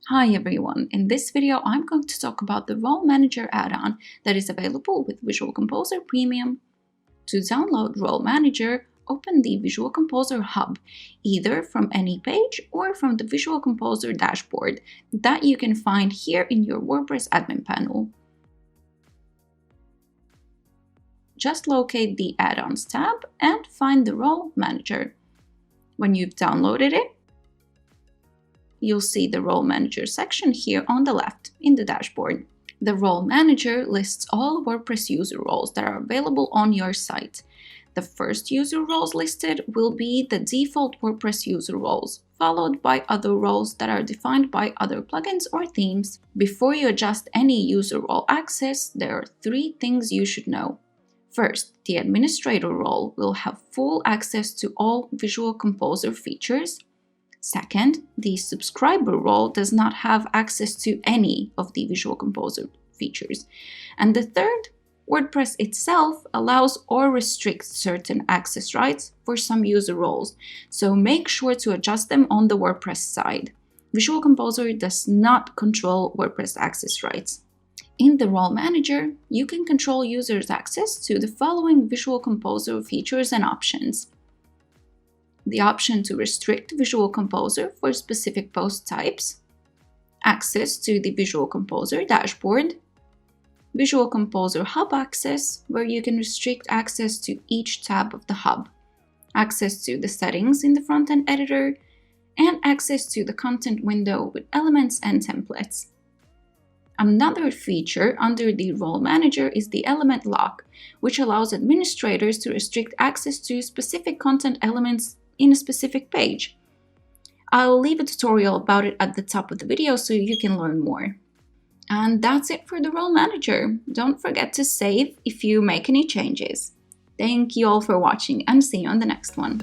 Hi everyone, in this video I'm going to talk about the Role Manager add-on that is available with Visual Composer Premium. To download Role Manager, open the Visual Composer Hub, either from any page or from the Visual Composer dashboard that you can find here in your WordPress admin panel. Just locate the Add-ons tab and find the Role Manager. When you've downloaded it, you'll see the Role Manager section here on the left in the dashboard. The Role Manager lists all WordPress user roles that are available on your site. The first user roles listed will be the default WordPress user roles, followed by other roles that are defined by other plugins or themes. Before you adjust any user role access, there are 3 things you should know. First, the administrator role will have full access to all Visual Composer features. Second, the subscriber role does not have access to any of the Visual Composer features. And the third, WordPress itself allows or restricts certain access rights for some user roles, so make sure to adjust them on the WordPress side. Visual Composer does not control WordPress access rights. In the Role Manager, you can control users' access to the following Visual Composer features and options. The option to restrict Visual Composer for specific post types, access to the Visual Composer dashboard, Visual Composer Hub access, where you can restrict access to each tab of the hub, access to the settings in the front-end editor, and access to the content window with elements and templates. Another feature under the Role Manager is the element lock, which allows administrators to restrict access to specific content elements in a specific page. I'll leave a tutorial about it at the top of the video so you can learn more. And that's it for the Role Manager. Don't forget to save if you make any changes. Thank you all for watching and see you on the next one.